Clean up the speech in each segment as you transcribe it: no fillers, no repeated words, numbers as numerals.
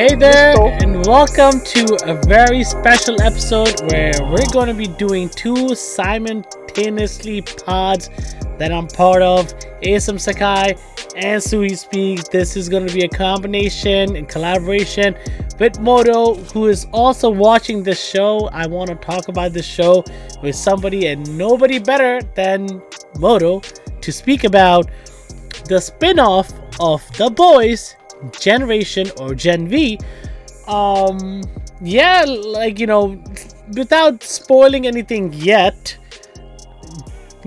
Hey there, and welcome to a very special episode where we're going to be doing two simultaneously pods that I'm part of, ASM Sekai and Sui Speaks. This is going to be a combination and collaboration with Moto, who is also watching this show. I want to talk about this show with somebody, and nobody better than Moto to speak about the spin-off of The Boys Generation or Gen V. Without spoiling anything yet,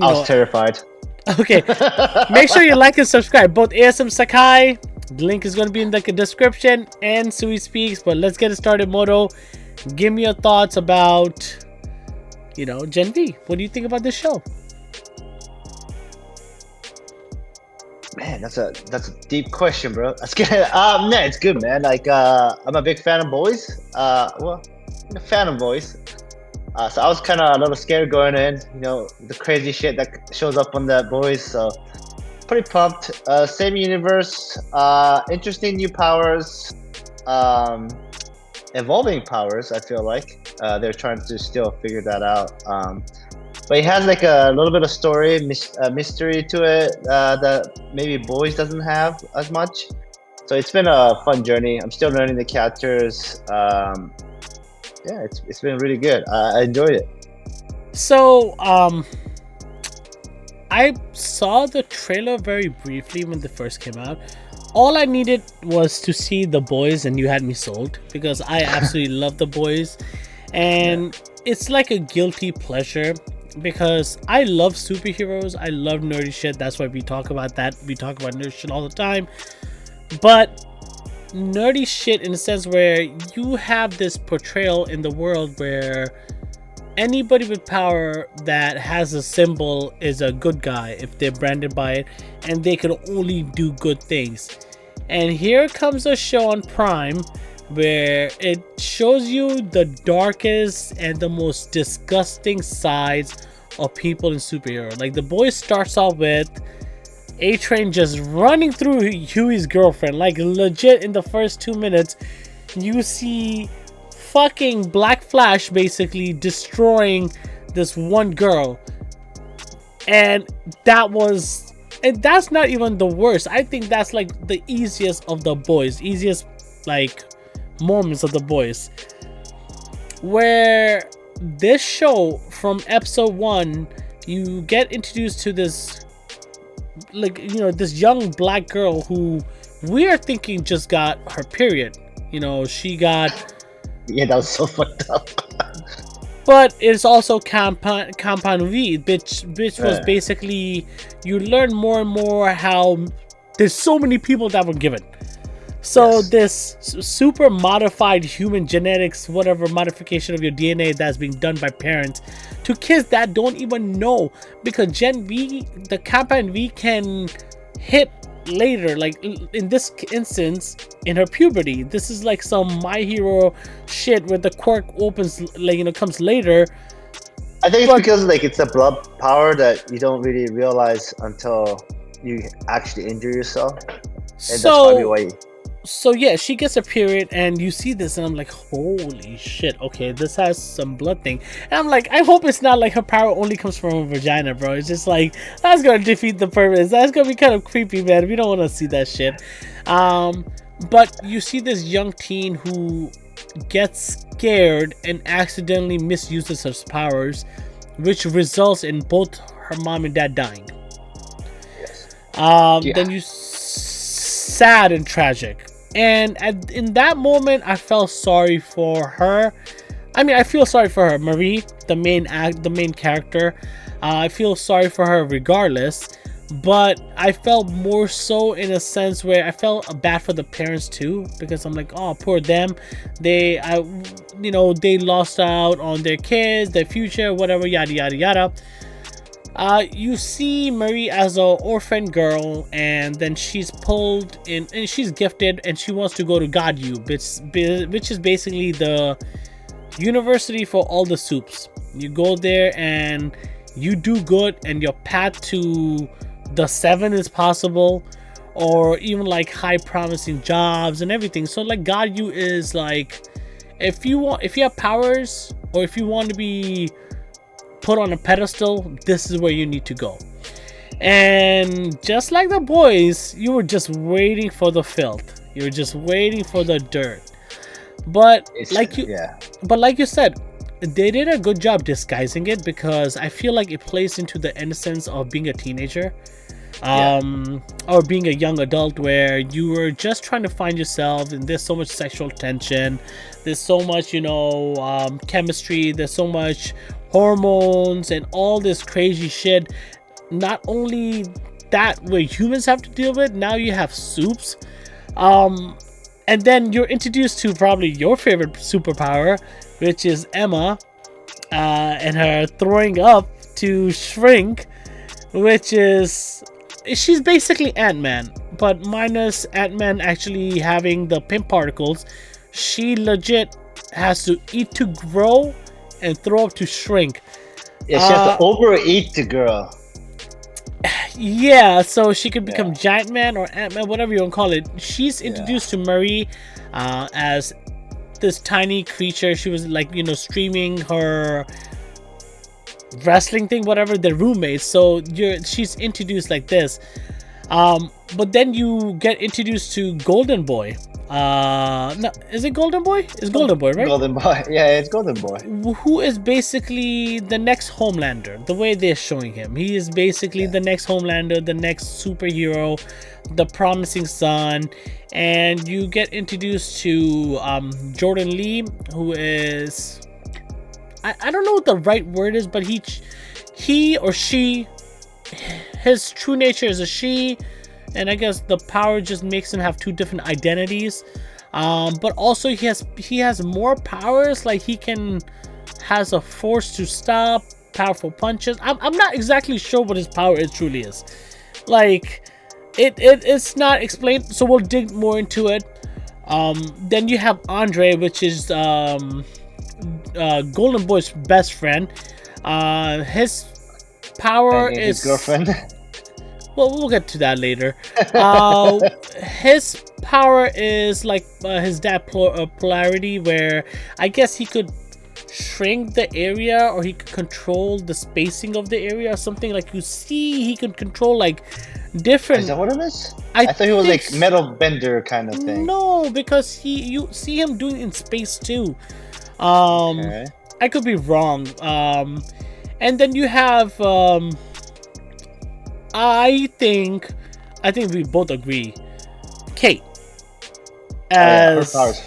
I was terrified. Okay, make sure you like and subscribe. Both ASM Sekai, the link is going to be in the description, and Sui Speaks. But let's get it started. Moto, give me your thoughts about Gen V. What do you think about this show? Man, that's a deep question, bro. That's good. Man, it's good, man. Like, I'm a big fan of boys. I'm a fan of boys. So I was kind of a little scared going in. The crazy shit that shows up on the boys. So pretty pumped. Same universe. Interesting new powers. Evolving powers. I feel like they're trying to still figure that out. But it has like a little bit of story, mystery to it that maybe Boys doesn't have as much. So it's been a fun journey. I'm still learning the characters. It's been really good. I enjoyed it. So, I saw the trailer very briefly when they first came out. All I needed was to see The Boys, and you had me sold, because I absolutely love The Boys. And it's like a guilty pleasure, because I love superheroes. I love nerdy shit. That's why we talk about that. We talk about nerd shit all the time. But nerdy shit in the sense where you have this portrayal in the world where anybody with power that has a symbol is a good guy if they're branded by it, and they can only do good things. And here comes a show on Prime where it shows you the darkest and the most disgusting sides of people in superhero. Like, The Boys starts off with A-Train just running through Huey's girlfriend. Like, legit, in the first 2 minutes you see fucking Black Flash basically destroying this one girl. And that's not even the worst. I think that's like the easiest of The Boys, like moments of The Boys, where this show from episode 1 you get introduced to this this young black girl who we are thinking just got her period. She got that was so fucked up. But it's also compound V, which was basically, you learn more and more how there's so many people that were given. So this super modified human genetics, whatever modification of your DNA that's being done by parents to kids that don't even know, because Gen V, the compound V, can hit later, like in this instance in her puberty. This is like some My Hero shit where the quirk opens, comes later. I think it's because it's a blood power that you don't really realize until you actually injure yourself, and that's probably why So yeah, she gets a period, and you see this, and I'm like, holy shit, okay, this has some blood thing. And I'm like, I hope it's not like her power only comes from her vagina, bro. It's just like, that's gonna defeat the purpose. That's gonna be kind of creepy, man. We don't want to see that shit. But you see this young teen who gets scared and accidentally misuses her powers, which results in both her mom and dad dying. Then you sad and tragic. And in that moment, I felt sorry for her. I mean, I feel sorry for her, Marie, the main character. I feel sorry for her regardless, but I felt more so in a sense where I felt bad for the parents too, because I'm like, oh, poor them. They lost out on their kids, their future, whatever, yada yada yada. You see Marie as an orphan girl, and then she's pulled in, and she's gifted, and she wants to go to God U, which is basically the university for all the soups. You go there and you do good, and your path to the 7 is possible, or even like high promising jobs and everything. So like Ganyu is like, if you have powers, or if you want to be put on a pedestal, this is where you need to go. And just like the boys, you were just waiting for the filth. You were just waiting for the dirt. But like you said, they did a good job disguising it, because I feel like it plays into the innocence of being a teenager, or being a young adult, where you were just trying to find yourself, and there's so much sexual tension, there's so much chemistry, there's so much hormones and all this crazy shit. Not only that, where humans have to deal with, now you have soups, and then you're introduced to probably your favorite superpower, which is Emma, and her throwing up to shrink, which is, she's basically Ant-Man, but minus Ant-Man actually having the pimp particles. She legit has to eat to grow and throw up to shrink. Yeah, she has to overeat the girl. Yeah, so she could become Giant Man or Ant-Man, whatever you want to call it. She's introduced to Marie as this tiny creature. She was like, streaming her wrestling thing, whatever, their roommates. So she's introduced like this. But then you get introduced to Golden Boy. No, is it Golden Boy? It's Golden Boy, right? Golden Boy. Yeah, it's Golden Boy. Who is basically the next Homelander, the way they're showing him. He is basically the next Homelander, the next superhero, the promising son. And you get introduced to Jordan Lee, who is... I don't know what the right word is, but he or she, his true nature is a she, and I guess the power just makes him have two different identities. But also he has more powers, like he has a force to stop, powerful punches. I'm not exactly sure what his power truly is. Like it's not explained, so we'll dig more into it. Then you have Andre, which is Golden Boy's best friend. His power is his girlfriend. Well, we'll get to that later. His power is like his dad polarity, where I guess he could shrink the area, or he could control the spacing of the area, or something. Like, you see, he could control like different... Is that what it is? I thought he was like metal bender kind of thing. No, because you see him doing in space too. I could be wrong. And then you have I think we both agree, Cate. Her power is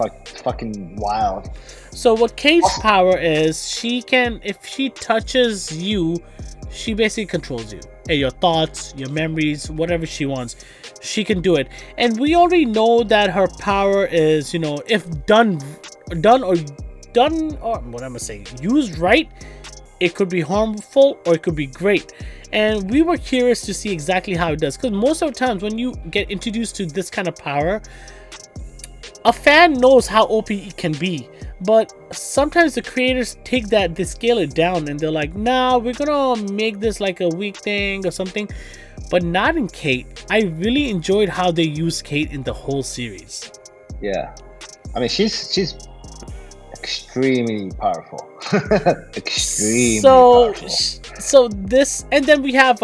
fucking wild. So what Cate's power is, she can, if she touches you, she basically controls you and your thoughts, your memories, whatever she wants. She can do it, and we already know that her power is, if done or what am I saying? Used right, it could be harmful or it could be great. And we were curious to see exactly how it does, because most of the times when you get introduced to this kind of power, a fan knows how OP it can be, but sometimes the creators take that, they scale it down, and they're like, nah, we're gonna make this like a weak thing or something. But not in Cate. I really enjoyed how they used Cate in the whole series. Yeah, I mean, she's extremely powerful. Extremely powerful. So this, and then we have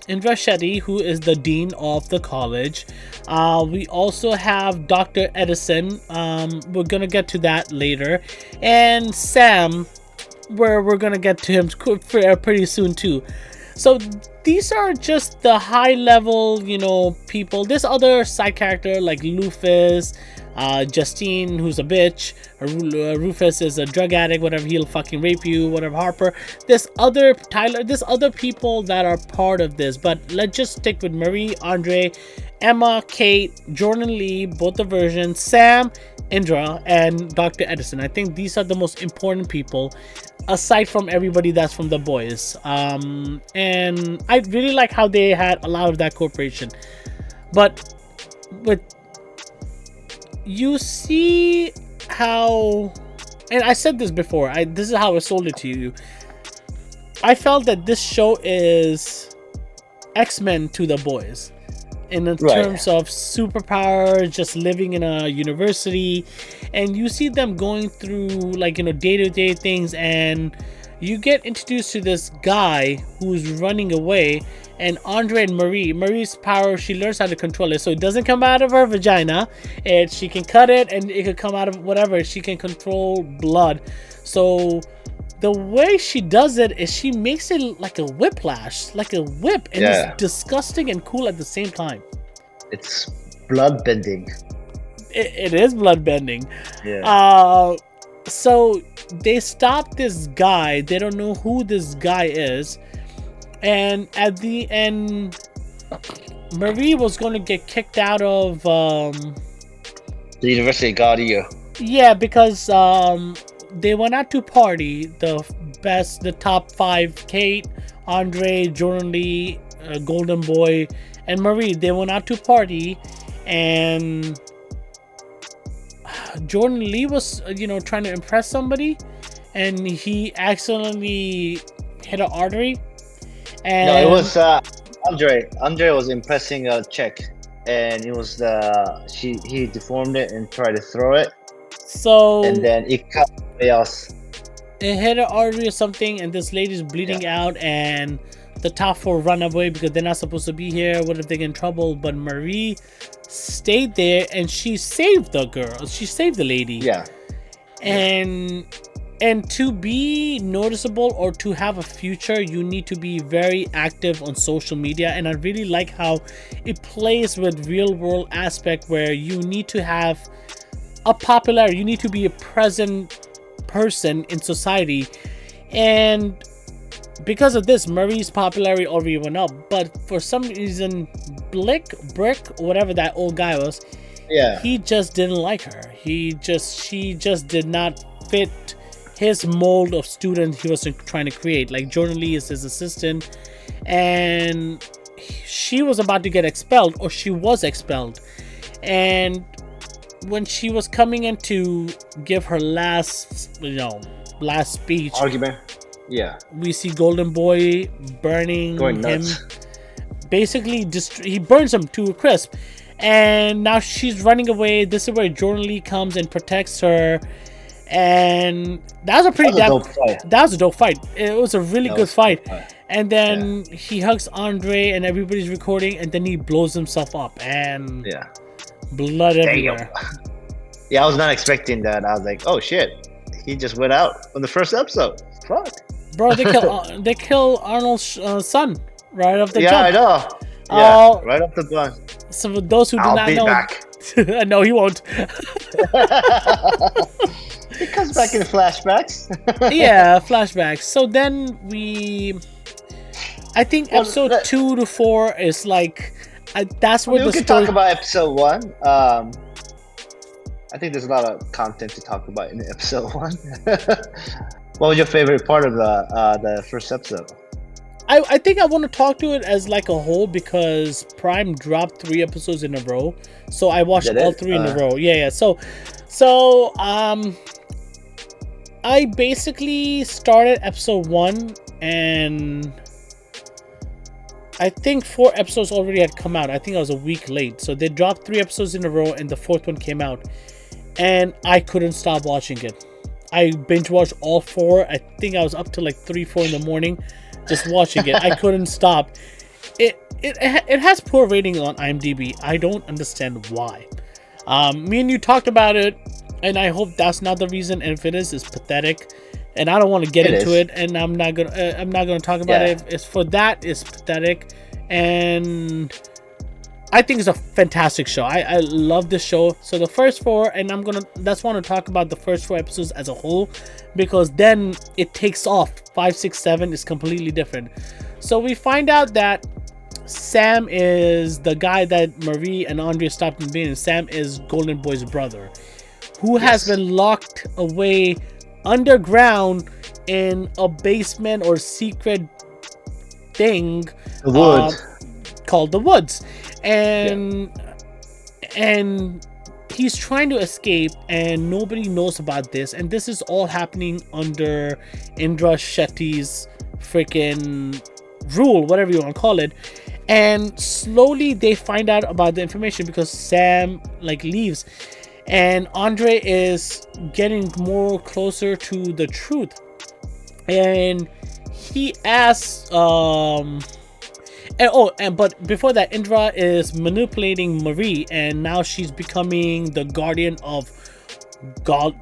Indra Shetty, who is the dean of the college. We also have Dr. Edison. We're gonna get to that later, and Sam, where we're gonna get to him pretty soon too. So these are just the high level, people. There's other side character like Lufus, Justine, who's a bitch. Rufus is a drug addict, whatever, he'll fucking rape you, whatever. Harper. There's other people that are part of this, but let's just stick with Marie, Andre, Emma, Cate, Jordan Lee, both the versions, Sam, Indra, and Dr. Edison. I think these are the most important people, aside from everybody that's from the boys. And I really like how they had a lot of that cooperation. But you see how, and I said this before, this is how I sold it to you. I felt that this show is X-Men to the boys. in the Right. terms of superpower, just living in a university, and you see them going through like, you know, day-to-day things, and you get introduced to this guy who's running away. And Andre and Marie's power, she learns how to control it, so it doesn't come out of her vagina. She can cut it, and it could come out of whatever. She can control blood. So the way she does it is she makes it like a whiplash, like a whip, and it's disgusting and cool at the same time. It's blood bending. It is blood bending. Yeah. So they stop this guy. They don't know who this guy is. And at the end, Marie was going to get kicked out of The University of Gaudio. yeah, because they went out to party. The top 5, Cate, Andre, Jordan Lee, Golden Boy, and Marie. They went out to party, and Jordan Lee was, you know, trying to impress somebody, and he accidentally hit an artery. And No, it was Andre. Andre was impressing a chick, and it was he deformed it and tried to throw it. So and then it cut somebody else. It hit an artery or something, and this lady's bleeding out, and the top 4 run away because they're not supposed to be here. What if they get in trouble? But Marie stayed there, and she saved the girl. She saved the lady. Yeah. And to be noticeable or to have a future, you need to be very active on social media. And I really like how it plays with real world aspect, where you need to have a popularity. You need to be a present person in society. And because of this, Marie's popularity already went up. But for some reason, Brick, whatever that old guy was, he just didn't like her. She just did not fit his mold of student he was trying to create. Like, Jordan Lee is his assistant, and she was about to get expelled, or she was expelled. And when she was coming in to give her last speech, argument, we see Golden Boy burning him. Basically, he burns him to a crisp. And now she's running away. This is where Jordan Lee comes and protects her. And that was a dope fight. It was a really good fight. And then he hugs Andre, and everybody's recording, and then he blows himself up, and blood everywhere. I was not expecting that. I was like, oh shit, he just went out on the first episode. Fuck, bro. They kill Arnold's son right off the jump. I know. Right off the bus. So for those who do not know, back. No, he won't. It comes back in flashbacks. Flashbacks. So then I think episode 2 to 4 is like, that's where we can talk about episode 1. I think there's a lot of content to talk about in episode 1. What was your favorite part of the first episode? I think I want to talk to it as like a whole, because Prime dropped 3 episodes in a row, so I watched all 3 in a row. So I basically started episode 1, and I think 4 episodes already had come out. I think I was a week late, so they dropped 3 episodes in a row, and the 4th one came out, and I couldn't stop watching it. I binge watched all 4. I think I was up to like 3-4 in the morning just watching it. I couldn't stop. It has poor rating on IMDb. I don't understand why. Me and you talked about it, and I hope that's not the reason. And if it is, it's pathetic. And I don't want to get into it. And I'm not gonna talk about it. It's pathetic. And I think it's a fantastic show. I love this show. So the first 4, and that's want to talk about the first 4 episodes as a whole, because then it takes off. 5, 6, 7 is completely different. So we find out that Sam is the guy that Marie and Andre stopped in being. Sam is Golden Boy's brother, who has been locked away underground in a basement or secret thing called the Woods. And he's trying to escape, and nobody knows about this. And this is all happening under Indra Shetty's freaking rule, whatever you want to call it. And slowly they find out about the information because Sam like leaves, and Andre is getting more closer to the truth. And he asks but before that, Indra is manipulating Marie, and now she's becoming the guardian of God,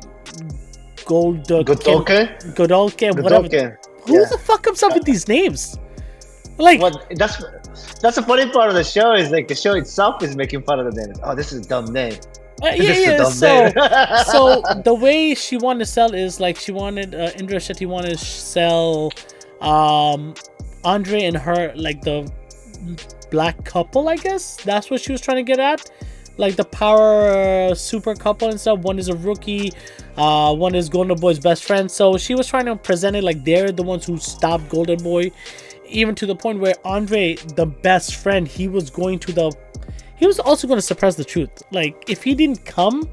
Godolke? Godolke, whatever. Who Yeah. the fuck comes up with these names? Like, What that's the funny part of the show is like the show itself is making fun of the names. Oh, this is a dumb name. This is a dumb name. So the way she wanted to sell is like she wanted Indra Shetty wanted to sell Andre and her like the black couple, I guess that's what she was trying to get at, like the power super couple and stuff. One is a rookie, one is Golden Boy's best friend. So she was trying to present it like they're the ones who stopped Golden Boy, even to the point where Andre, the best friend, he was also going to suppress the truth. Like if he didn't come,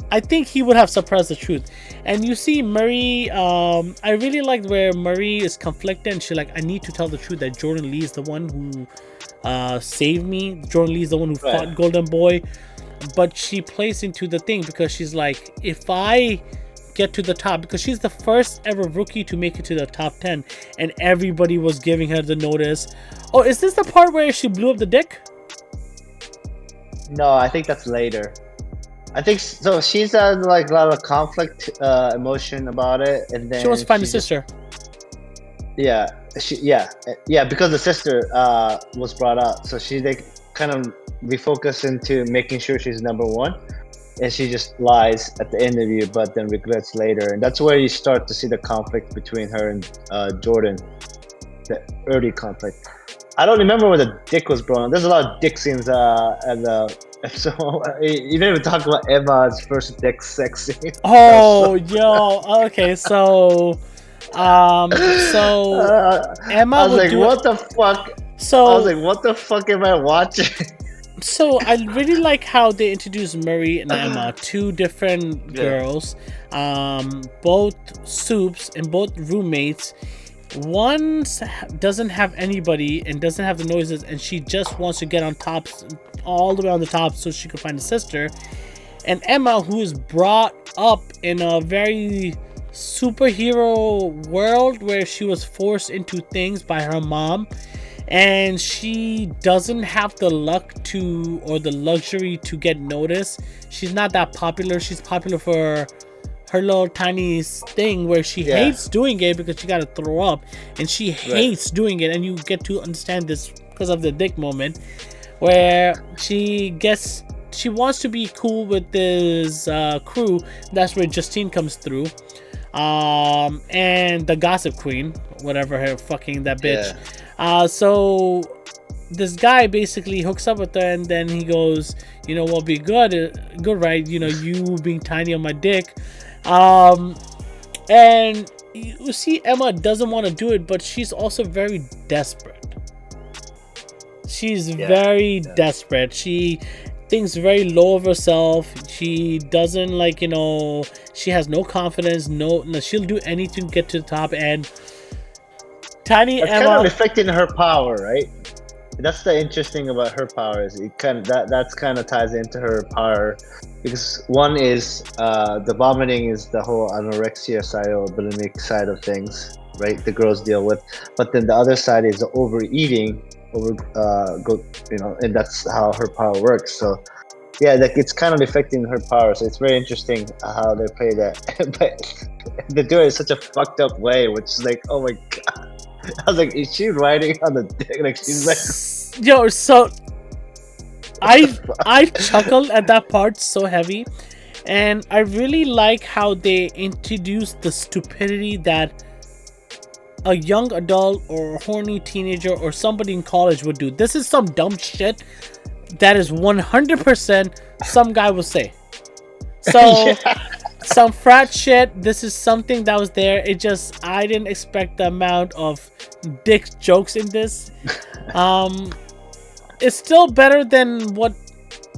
I think he would have suppressed the truth. And you see Marie, I really liked where Marie is conflicted and she's like, I need to tell the truth that Jordan Lee is the one who saved me. Jordan Lee is the one who fought Golden Boy. But she plays into the thing because she's like, if I get to the top, because she's the first ever rookie to make it to the top 10 and everybody was giving her the notice. Oh, is this the part where she blew up the dick? No, I think that's later. I think so. She's had like a lot of conflict, emotion about it, and then she wants to find a sister. Yeah, because the sister was brought up, so she like kind of refocused into making sure she's number one, and she just lies at the interview, but then regrets later, and that's where you start to see the conflict between her and Jordan, the early conflict. I don't remember where the dick was blown. There's a lot of dick scenes at the episode. You didn't even talk about Emma's first dick sex scene. Oh, yo, okay, so Emma I was would like, do what the fuck? So I was like, what the fuck am I watching? So I really like how they introduced Murray and Emma, two different girls, both soups and both roommates. One doesn't have anybody and doesn't have the noises, and she just wants to get on top, all the way on the top, so she could find a sister. And Emma, who is brought up in a very superhero world where she was forced into things by her mom, and she doesn't have the luck to, or the luxury to get noticed. She's not that popular. She's popular for her little tiny thing where she hates doing it because she gotta throw up, and she hates doing it. And you get to understand this because of the dick moment, where she wants to be cool with this crew. That's where Justine comes through, and the gossip queen, whatever her fucking that bitch. So this guy basically hooks up with her, and then he goes, you know what, be good, right? You know, you being tiny on my dick. And you see Emma doesn't want to do it, but she's also very desperate. She's very desperate. She thinks very low of herself. She doesn't like, you know, she has no confidence. No, she'll do anything to get to the top. And tiny That's Emma kind of reflecting her power, right? That's the interesting about her power, is it kind of that's kind of ties into her power, because one is the vomiting is the whole anorexia side or bulimic side of things, right? The girls deal with, but then the other side is the overeating, and that's how her power works. So yeah, like it's kind of affecting her power. So it's very interesting how they play that, but they do it in such a fucked up way, which is like, oh my god. I was like, is she riding on the dick? Like she's like, yo. So I chuckled at that part so heavy, and I really like how they introduced the stupidity that a young adult or a horny teenager or somebody in college would do. This is some dumb shit that is 100% some guy will say. So. Some frat shit. This is something that was there. It just, I didn't expect the amount of dick jokes in this. It's still better than what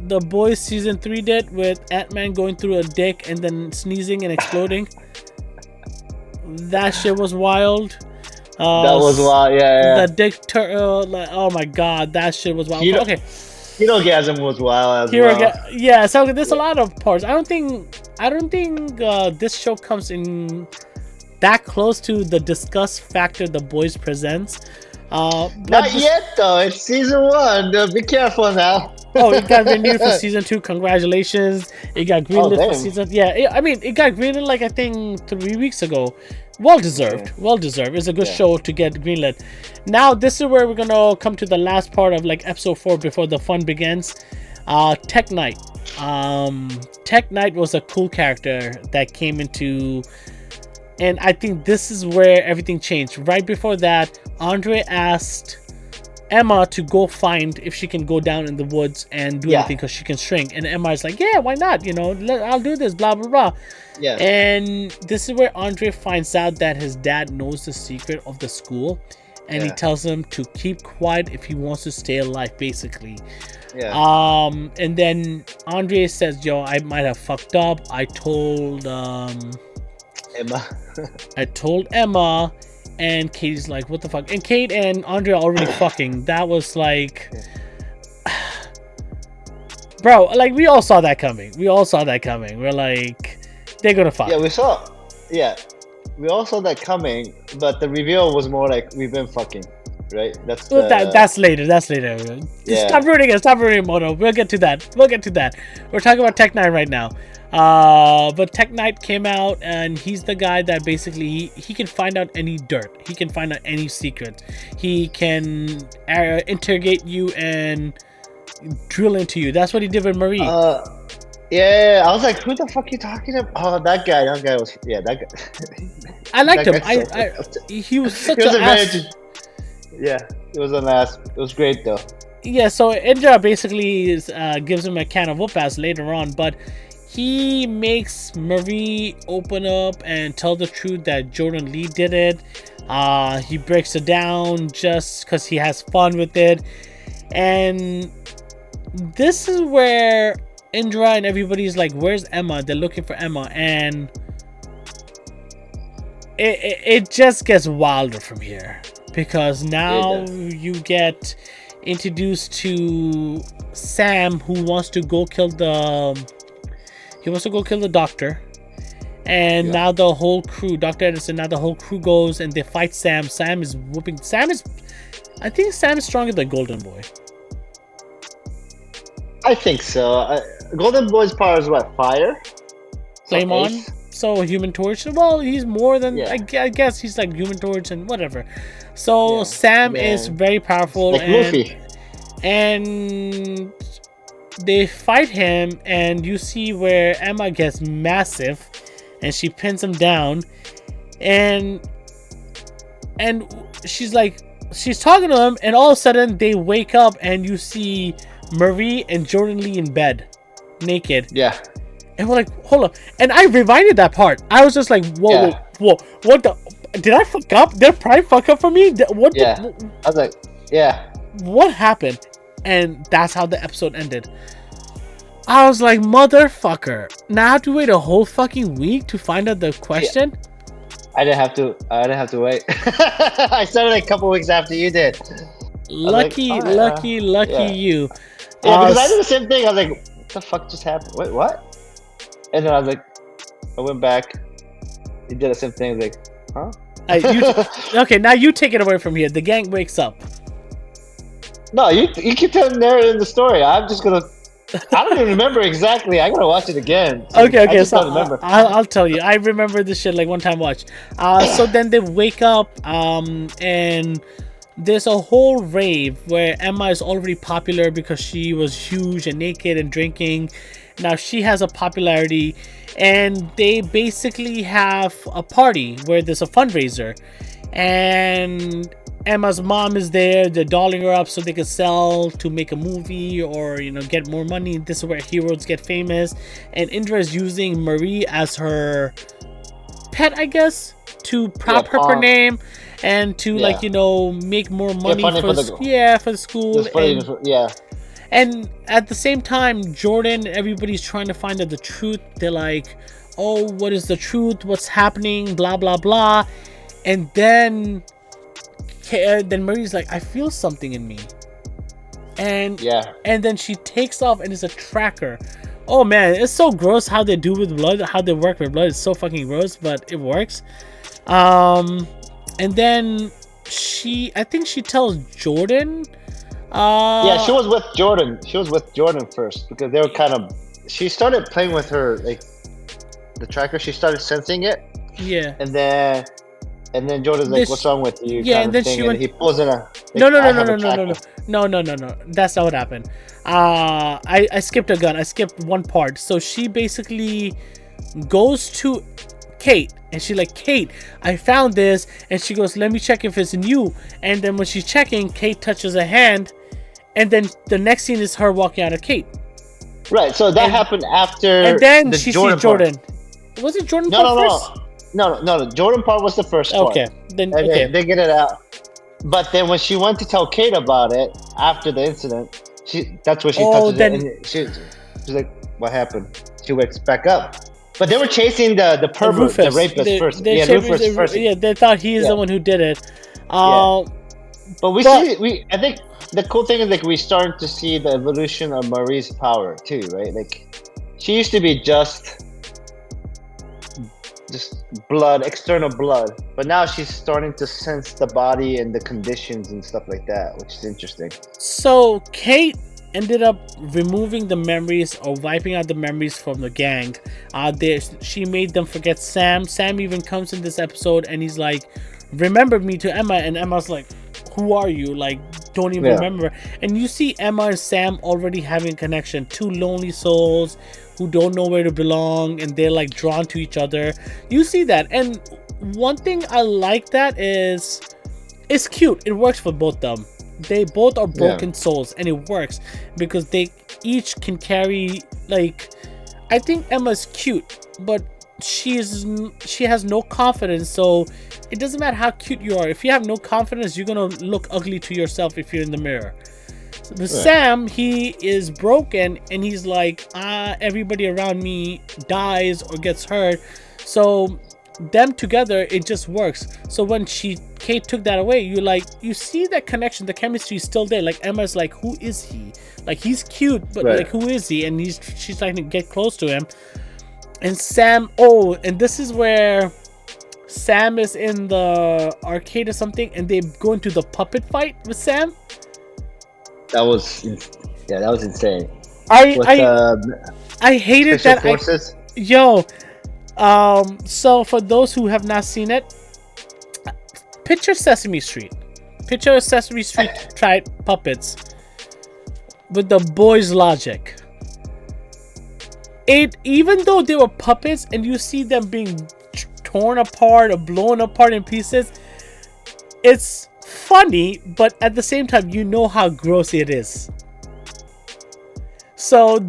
The Boys season 3 did, with Ant-Man going through a dick and then sneezing and exploding. That shit was wild. That was wild. Yeah, The dick turtle. Like, oh my god, that shit was wild. yeah. Okay, Herogasm was wild as here well. again. Yeah, so there's a lot of parts. I don't think this show comes in that close to the disgust factor the boys presents. But Not yet though. It's season 1. Be careful now. Oh, it got renewed for season 2. Congratulations! It got greenlit for damn. season. Yeah, it got greenlit like I think 3 weeks ago. Well deserved. Yeah. Well deserved. It's a good Yeah. show to get greenlit. Now this is where we're gonna come to the last part of like episode 4 before the fun begins. Tech Knight. Tech Knight was a cool character that came into, and I think this is where everything changed. Right before that, Andre asked Emma to go find if she can go down in the woods and do anything because she can shrink. And Emma is like, yeah, why not? You know, I'll do this, blah, blah, blah. Yeah. And this is where Andre finds out that his dad knows the secret of the school. And he tells him to keep quiet if he wants to stay alive, basically. Yeah. And then Andre says, yo, I might have fucked up. I told Emma. I told Emma. And Katie's like, what the fuck? And Cate and Andre are already fucking. That was like... Bro, like, we all saw that coming. We're like, they're gonna fuck. Yeah, we saw... Yeah. We all saw that coming, but the reveal was more like, we've been fucking. Right? That's later. Just stop ruining Moto. We'll get to that. We're talking about Tech Knight right now. But Tech Knight came out, and he's the guy that basically he can find out any dirt. He can find out any secret. He can interrogate you and drill into you. That's what he did with Marie. Yeah, I was like, who the fuck are you talking about? Oh, that guy was... Yeah, that guy. I liked him. He was such an ass. Yeah, it was an ass. It was great though. Yeah, so Indra basically gives him a can of whoop ass later on, but he makes Marie open up and tell the truth that Jordan Lee did it. He breaks it down just because he has fun with it. And this is where Indra and everybody's like, where's Emma? They're looking for Emma. And it just gets wilder from here. Because now you get introduced to Sam, who wants to go kill the doctor. And now the whole crew, Dr. Edison, now the whole crew goes and they fight Sam. I think Sam is stronger than Golden Boy. I think so. Golden Boy's power is what? Fire? Flame on? So Human Torch? Well, he's more than... I guess he's like Human Torch and whatever. So Sam is very powerful. Like Luffy. And they fight him, and you see where Emma gets massive and she pins him down. And she's like... She's talking to him, and all of a sudden they wake up and you see Marie and Jordan Lee in bed. Naked. Yeah. And we're like, hold up. And I rewinded that part. I was just like, whoa. What the? Did I fuck up? Did Prime fuck up for me? I was like, yeah. What happened? And that's how the episode ended. I was like, motherfucker. Now I have to wait a whole fucking week to find out the question? Yeah. I didn't have to wait. I started a couple weeks after you did. Lucky you. Yeah, because I did the same thing. I was like, what the fuck just happened? Wait, what? And then I was like, I went back. He did the same thing. I was like, huh? Okay, now you take it away from here. The gang wakes up. No, you keep narrating the story. I'm just gonna... I don't even remember exactly. I gotta watch it again. Okay. So I'll tell you. I remember this shit like one time watch. So then they wake up, and there's a whole rave where Emma is already popular because she was huge and naked and drinking. Now she has a popularity, and they basically have a party where there's a fundraiser, and Emma's mom is there. They're dolling her up so they can sell to make a movie or, get more money. This is where heroes get famous. And Indra is using Marie as her pet, I guess, to prop her name and to make more money for the school. And at the same time, Jordan, everybody's trying to find out the truth. They're like, oh, what is the truth? What's happening? Blah, blah, blah. And then then Marie's like, I feel something in me, and Yeah. and then she takes off and it's a tracker. Oh man, it's so gross how they do with blood, how they work with blood. It's so fucking gross, but it works. And then I think she tells Jordan. Yeah, she was with Jordan. She was with Jordan first because they were kind of. She started playing with her like the tracker. She started sensing it, Yeah. and then Jordan's like, "What's wrong with you?" Yeah, kind and of then thing, she and went. he pulls in a. Like, No. That's not what happened. I skipped a gun. I skipped one part. So she basically goes to Cate and she's like, Cate, I found this, and she goes, let me check if it's new. And then when she's checking, Cate touches a hand, and then the next scene is her walking out of Cate. Right. So that happened after. And then the she Jordan sees Jordan. Part. Was it Jordan part first? No. The Jordan part was the first part. Okay. Then and okay. They get it out. But then when she went to tell Cate about it after the incident, that's when she touches it, and she's like, "What happened?" She wakes back up. But they were chasing the pervert, the rapist first. Rufus first. Yeah, they thought he is the one who did it. But I think the cool thing is like we starting to see the evolution of Marie's power too, right? Like she used to be just blood, external blood, but now she's starting to sense the body and the conditions and stuff like that, which is interesting. So Cate ended up removing the memories or wiping out the memories from the gang. She made them forget Sam. Sam even comes in this episode and he's like, remember me to Emma, and Emma's like, who are you? Like, don't even remember. And you see Emma and Sam already having connection. Two lonely souls who don't know where to belong, and they're like drawn to each other. You see that. And one thing I like that is it's cute. It works for both of them. They both are broken souls, and it works because they each can carry, like, I think Emma's cute, but she has no confidence, so it doesn't matter how cute you are. If you have no confidence, you're gonna look ugly to yourself if you're in the mirror. So Sam, he is broken, and he's like, everybody around me dies or gets hurt, so them together, it just works. So when Cate took that away, you see that connection, the chemistry is still there. Like Emma's like, who is he? Like, he's cute, but like, who is he? And she's trying to get close to him. And Sam, and this is where Sam is in the arcade or something, and they go into the puppet fight with Sam. That was insane. I hated that. Forces. So for those who have not seen it, picture Sesame Street. Picture Sesame Street tried puppets with the boys' logic. Even though they were puppets and you see them being torn apart or blown apart in pieces, it's funny, but at the same time, you know how gross it is. So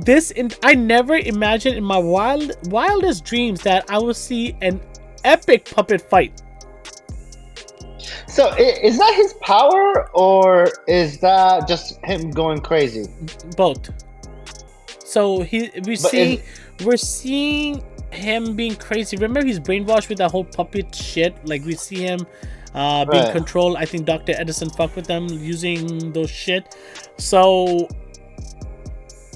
I never imagined in my wildest dreams that I would see an epic puppet fight. So is that his power, or is that just him going crazy? Both. So we're seeing him being crazy. Remember, he's brainwashed with that whole puppet shit. Like, we see him being controlled. I think Dr. Edison fucked with them using those shit. So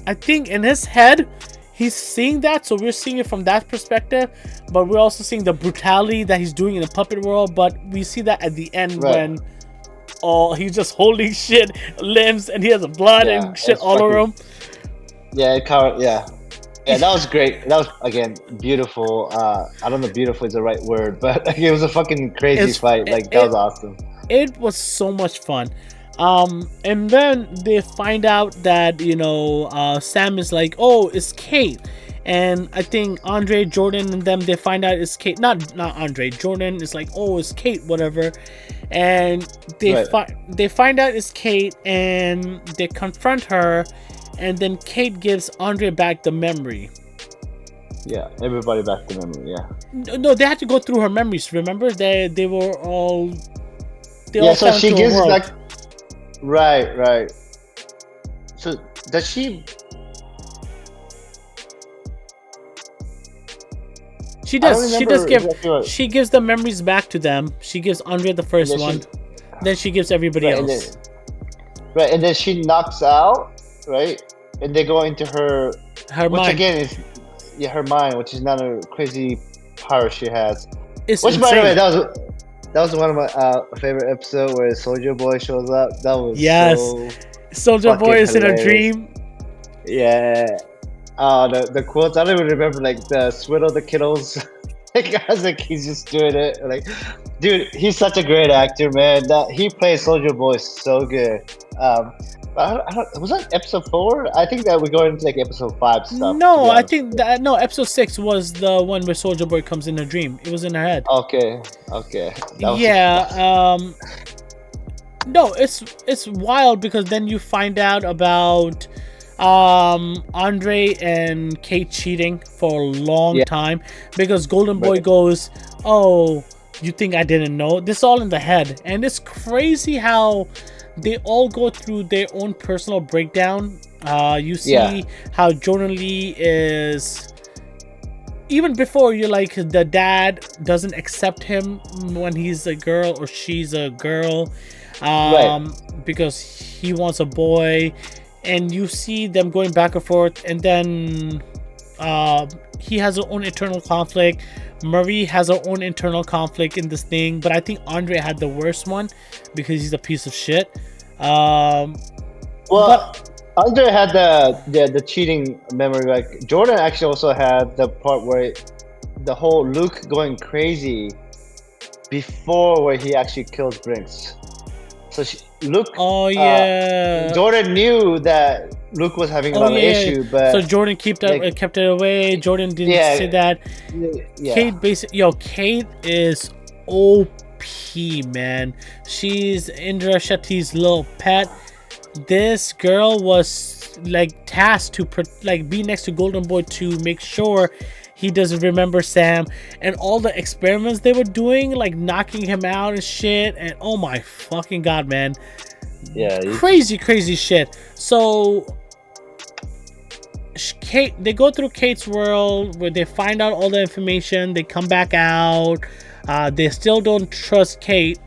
I think in his head, he's seeing that. So we're seeing it from that perspective. But we're also seeing the brutality that he's doing in the puppet world. But we see that at the end when he's just holding shit, limbs, and he has blood and shit all over him. Yeah, that was great. That was, again, beautiful. I don't know if beautiful is the right word, but it was a fucking crazy fight. Like, that was awesome. It was so much fun. And then they find out that, Sam is like, it's Cate. And I think Andre, Jordan, and them, they find out it's Cate. Not Andre. Jordan is like, it's Cate, whatever. And they find out it's Cate, and they confront her. And then Cate gives Andre back the memory. Yeah, everybody back the memory. Yeah. No, they had to go through her memories. Remember, they were all. So she gives it like. Right. So does she? She does. She gives the memories back to them. She gives Andre the first one. Then she gives everybody Right, else. and then she knocks out, right? And they go into her, Her which mind again is, yeah, her mind, which is another crazy power she has. is Which, by the way, insane. that was one of my favorite episodes where Soldier Boy shows up. That was Yes. so Soldier Boy fucking is in a hilarious. dream. Yeah. The quotes. I don't even remember like the Swiddle the Kiddles. Like, I was like, he's just doing it. Like, dude, he's such a great actor, man. That he plays Soldier Boy so good. But I don't, was that episode 4? I think that we're going into like episode 5 stuff. To No, be I honest. think that no, episode 6 was the one where Soldier Boy comes in a dream. It was in her head. Okay. That was Yeah. No, it's wild because then you find out about Andre and Cate cheating for a long Yeah. time because Golden Boy Right. goes, "Oh, you think I didn't know?" This is all in the head, and it's crazy how they all go through their own personal breakdown. You see Yeah. how Jordan Lee is. Even before, you're like, the dad doesn't accept him when he's a girl or she's a girl, Right. because he wants a boy, and you see them going back and forth, and then he has her own internal conflict. Marie has her own internal conflict in this thing, but I think Andre had the worst one because he's a piece of shit. Well, But Andre had the cheating memory. Like Jordan actually also had the part where the whole Luke going crazy before where he actually kills Brinks. So Luke, oh yeah, Jordan knew that Luke was having a lot of issue, but so Jordan like, kept it away. Jordan didn't Yeah. say that. yeah, Cate Cate is OP, man. She's Indra Shetty's little pet. This girl was like tasked to be next to Golden Boy to make sure he doesn't remember Sam, and all the experiments they were doing, like knocking him out and shit. And oh my fucking god, man, yeah, crazy shit. So Cate, they go through Kate's world where they find out all the information. They come back out. They still don't trust Cate.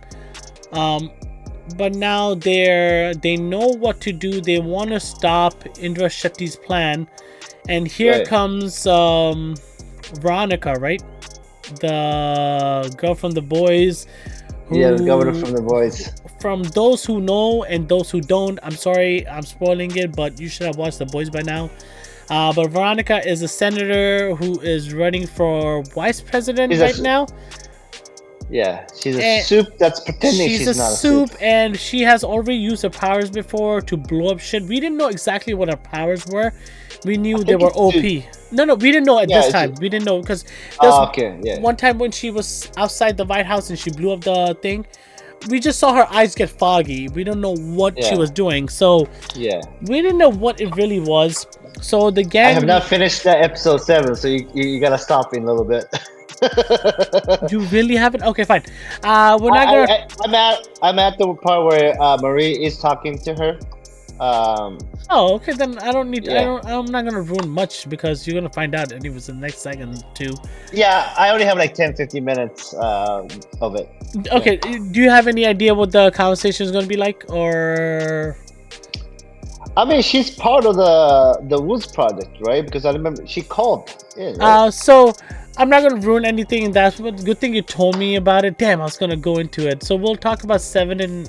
But now they know what to do. They want to stop Indra Shetty's plan. And here Right. comes Veronica, right? The girl from The Boys. Yeah, the governor from The Boys. From those who know and those who don't, I'm sorry, I'm spoiling it, but you should have watched The Boys by now. But Veronica is a senator who is running for vice president now. Yeah, she's a And soup that's pretending she's a not soup, and she has already used her powers before to blow up shit. We didn't know exactly what her powers were. We knew they were OP. No, we didn't know at this time. We didn't know because one time when she was outside the White House and she blew up the thing, we just saw her eyes get foggy. We don't know what she was doing, so Yeah. we didn't know what it really was. So the gang. I have not finished that episode 7, so you gotta stop me a little bit. You really haven't? Okay, fine. We're not gonna. I'm at the part where Marie is talking to her. Oh, okay. Then I don't need. Yeah. I'm not gonna ruin much because you're gonna find out anyways in the next second too. Yeah, I only have like 10-15 minutes of it. Okay. Do you have any idea what the conversation is gonna be like, or? I mean, she's part of the Woods project, right? Because I remember she called in. Right? So I'm not gonna ruin anything in that. But good thing you told me about it. Damn, I was gonna go into it. So we'll talk about 7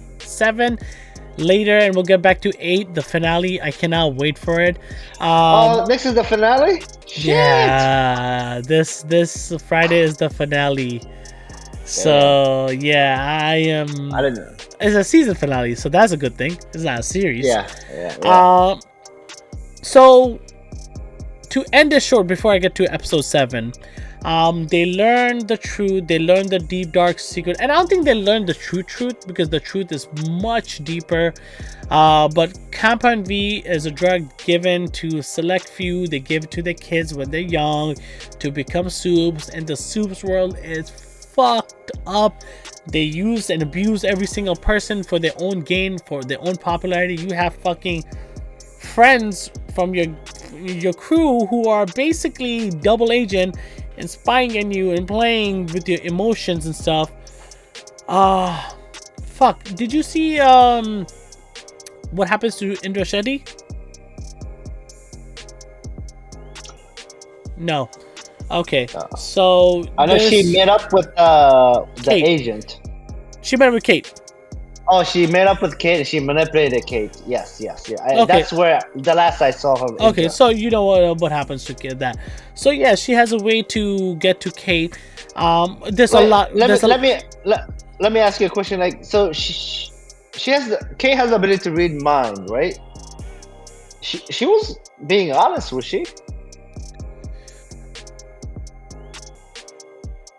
later, and we'll get back to 8, the finale. I cannot wait for it. Next is the finale. Yeah, this Friday is the finale. So yeah, I am. I didn't know. It's a season finale, so that's a good thing. It's not a series. Yeah. So to end this short before I get to episode 7, they learn the truth. They learn the deep dark secret, and I don't think they learn the true truth because the truth is much deeper. But Compound V is a drug given to select few. They give it to the kids when they're young to become soups, and the soups world is fucked up. They use and abuse every single person for their own gain, for their own popularity. You have fucking friends from your crew who are basically double agent and spying on you and playing with your emotions and stuff. fuck. Did you see what happens to Indra Shetty? No. Okay. So I know she met up with the Cate. agent. She met with Cate. Oh, she met up with Cate and she manipulated Cate. Yes. Yeah. Okay. That's where the last I saw her. Okay, so you know what happens to that. So yeah, she has a way to get to Cate. There's a lot. Let me ask you a question. Like, so she has Cate has the ability to read mind, right? She was being honest, was she?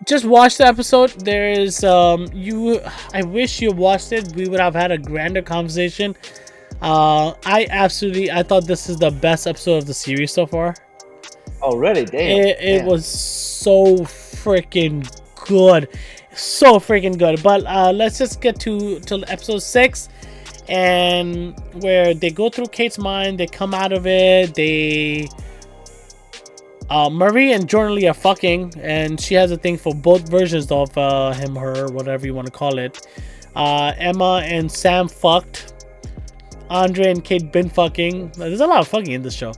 Just watch the episode. There's I wish you watched it. We would have had a grander conversation. I thought this is the best episode of the series so far. Oh really? Damn. It was so freaking good. So freaking good. But let's just get to episode 6, and where they go through Cate's mind, they come out of it, they Marie and Jordan Lee are fucking, and she has a thing for both versions of him, her, whatever you want to call it. Emma and Sam fucked. Andre and Cate been fucking. There's a lot of fucking in this show.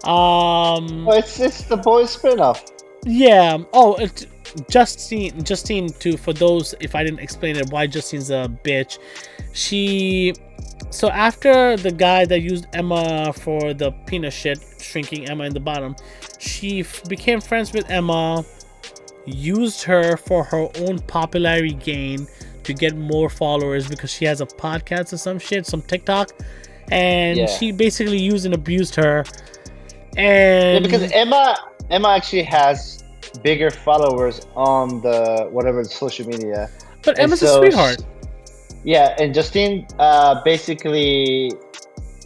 It's the boys spinoff. Yeah. Oh, Justine too. For those, if I didn't explain it, why Justine's a bitch. So after the guy that used Emma for the peanut shit, shrinking Emma in the bottom, she became friends with Emma, used her for her own popularity gain to get more followers because she has a podcast or some shit, some TikTok, and she basically used and abused her. And because Emma actually has bigger followers on the whatever social media. But Emma's a sweetheart. And Justine basically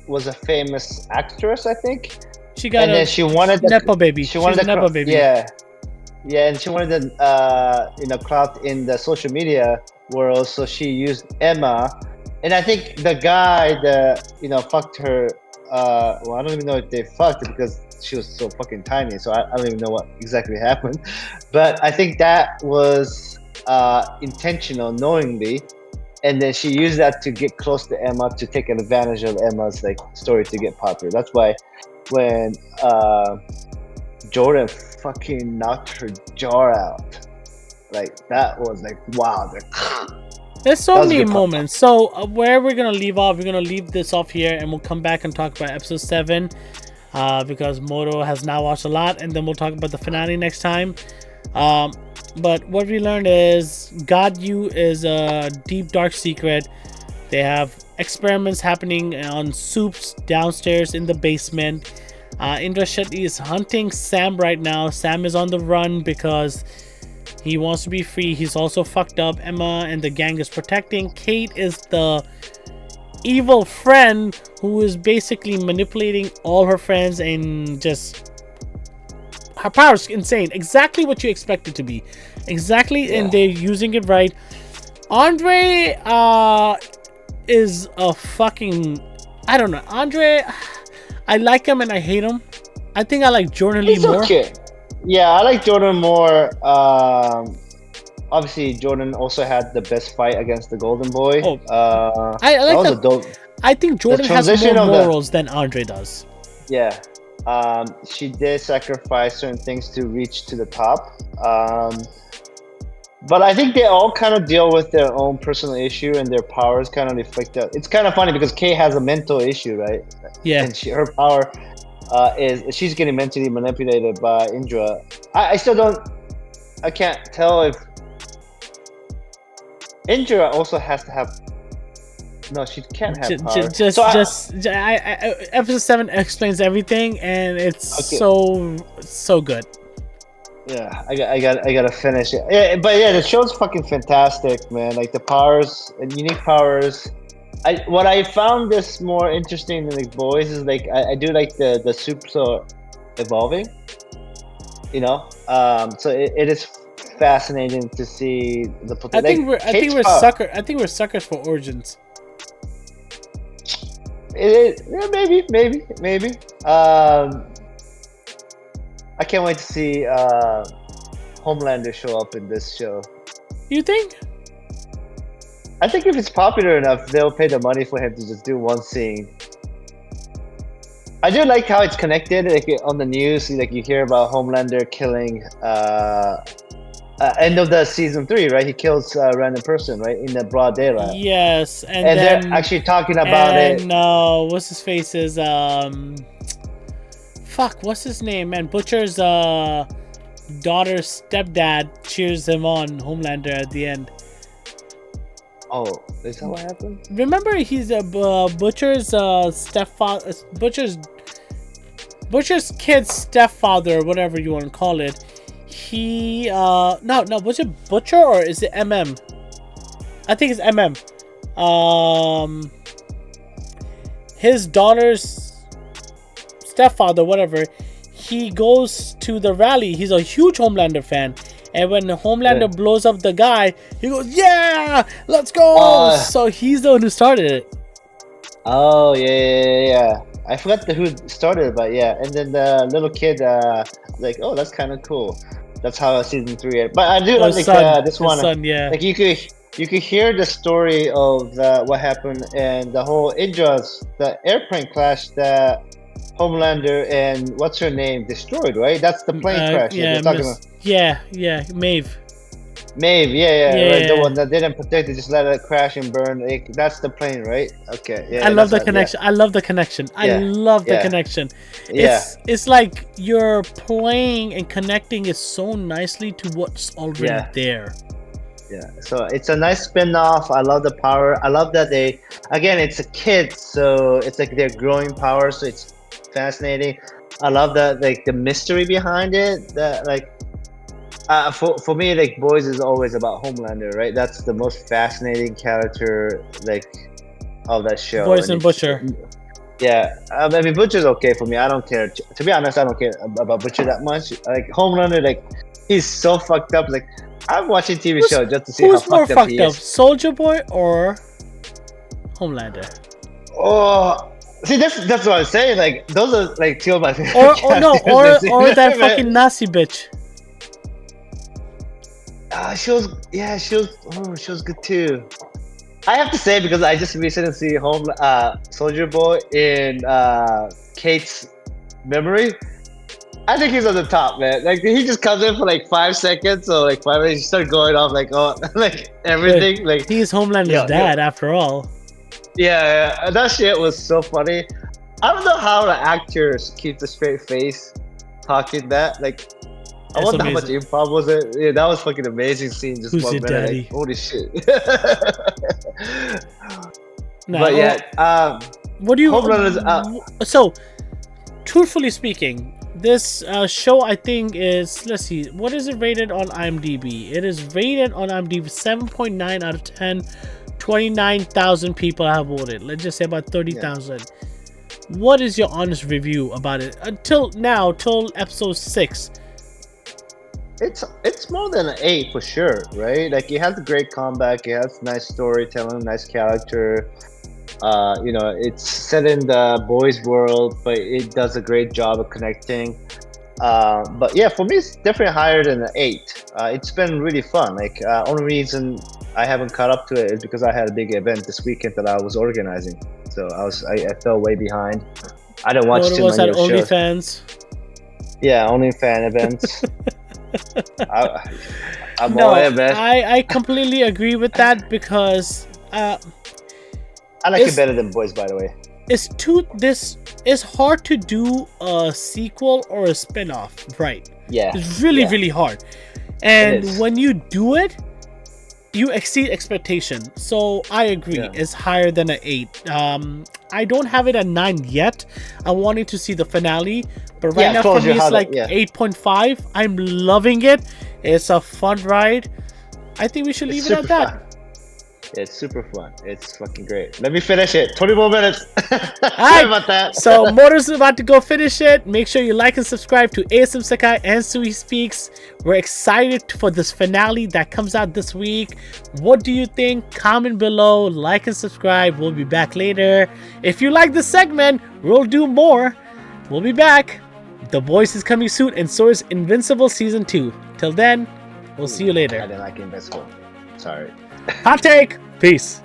was a famous actress, I think. She got then she wanted the Nepo baby. She wanted the Nepo baby. Yeah, and she wanted the clout in the social media world, so she used Emma. And I think the guy that fucked her. Well, I don't even know if they fucked because she was so fucking tiny, so I don't even know what exactly happened. But I think that was intentional, knowingly. And then she used that to get close to Emma, to take advantage of Emma's story to get popular. That's why when Jordan fucking knocked her jaw out, that was wow. There's so many moments. So where we're gonna leave off, we're gonna leave this off here, and we'll come back and talk about episode 7, because Moto has now watched a lot, and then we'll talk about the finale next time. But what we learned is God U is a deep dark secret. They have experiments happening on soups downstairs in the basement. Indra Shetty is hunting Sam right now. Sam is on the run because he wants to be free. He's also fucked up. Emma and the gang is protecting. Cate is the evil friend who is basically manipulating all her friends, and just her power is insane. Exactly what you expect it to be. Exactly, and they're using it right. Andre is a fucking... I don't know. Andre, I like him and I hate him. I think I like Jordan Lee more. Okay. Yeah, I like Jordan more. Obviously, Jordan also had the best fight against the Golden Boy. I like that. I think Jordan has more morals than Andre does. Yeah. She did sacrifice certain things to reach to the top. But I think they all kind of deal with their own personal issue, and their powers kind of reflect that. It's kind of funny because Kay has a mental issue, right? Yeah. And her power is she's getting mentally manipulated by Indra. I still don't... I can't tell if Indra also has to have... No, she can't have power. Episode 7 explains everything, and it's so good. Yeah, I gotta finish it. Yeah, but yeah, the show's fucking fantastic, man. Like the powers and unique powers. What I found this more interesting than the boys is I do like the soups are evolving. So it is fascinating to see the potential. I think we're suckers for origins. It is, maybe. I can't wait to see Homelander show up in this show. You think? I think if it's popular enough, they'll pay the money for him to just do one scene. I do like how it's connected. Like on the news, like you hear about Homelander killing. End of the season 3, right? He kills a random person, right, in the broad daylight. Yes, and And then they're actually talking about it. What's his face is fuck, what's his name, man? Butcher's daughter's stepdad cheers him on, Homelander, at the end. Oh, is that what happened? Remember, he's a Butcher's stepfather, Butcher's kid's stepfather, whatever you want to call it. He no, was it Butcher or is it MM? I think it's MM. His daughter's stepfather, whatever, he goes to the rally. He's a huge Homelander fan, and when Homelander blows up the guy, he goes, "Yeah, let's go!" So he's the one who started it. Oh yeah. I forgot who started it, but yeah. And then the little kid, like, oh, that's kind of cool. That's how season 3 ended. But I do like this one. Son, yeah. Like you could hear the story of what happened and the whole the airplane crash that Homelander and what's her name destroyed, right? That's the plane crash. Yeah, Maeve. Maeve, right. The one that didn't protect it, just let it crash and burn. Like, that's the plane, right? Okay, yeah. I love the connection. I love the connection. I love the connection. It's like you're playing and connecting it so nicely to what's already there. Yeah, so it's a nice spin-off. I love the power. I love that it's a kid, so it's like they're growing power, so it's fascinating. I love that, like, the mystery behind it, that like for me, like, Boys is always about Homelander, right? That's the most fascinating character, like, of that show. Boys and Butcher. Yeah, I mean, Butcher's okay for me. I don't care. To be honest, I don't care about Butcher that much. Like, Homelander, like, he's so fucked up. Like, I'm watching TV shows just to see how fucked up he is. Soldier Boy or Homelander? Oh, see, that's what I'm saying. Like, those are like two of my favorite or that fucking Nazi bitch. She was good too. I have to say, because I just recently see Soldier Boy in Cate's memory. I think he's on the top, man. Like, he just comes in for like 5 seconds, or like 5 minutes, he starts going off like, oh, like everything. Like, he's Homelander's dad after all. Yeah, that shit was so funny. I don't know how the actors keep the straight face talking that. Like, I wonder how much improv was it. Yeah, that was fucking amazing scene. Just Who's 1 your minute, daddy? like, holy shit. No, but yeah, what do you? Homelander's so, truthfully speaking, this show, I think, is, let's see, what is it rated on IMDb? It is rated on IMDb 7.9 out of 10. 29,000 people have voted. Let's just say about 30,000. Yeah. What is your honest review about it until now, till episode 6? It's more than an 8 for sure, right? Like, it has a great comeback, it has nice storytelling, nice character. You know, it's set in the boys' world, but it does a great job of connecting. But yeah, for me, it's definitely higher than an 8. It's been really fun. Like, only reason I haven't caught up to it is because I had a big event this weekend that I was organizing, so I fell way behind. I didn't watch too many of the shows. OnlyFans? Yeah, OnlyFans events. I'm all in, man. I completely agree with that, because I like it better than Boys, by the way. It's hard to do a sequel or a spin-off, right? Yeah. It's really hard. And when you do it, you exceed expectation. So I agree, it's higher than an 8. I don't have it at 9 yet. I'm wanting to see the finale, but right now for me it's like 8.5. I'm loving it. It's a fun ride. I think we should leave it at that. It's super fun. It's fucking great. Let me finish it. 20 more minutes. Sorry about that. So Moto's about to go finish it. Make sure you like and subscribe to ASM Sekai and Sui Speaks. We're excited for this finale that comes out this week. What do you think? Comment below, like and subscribe. We'll be back later. If you like this segment, we'll do more. We'll be back. The Boys is coming soon, and so is Invincible Season 2. Till then, we'll see you later. I didn't like Invincible. Sorry. Hot take! Peace.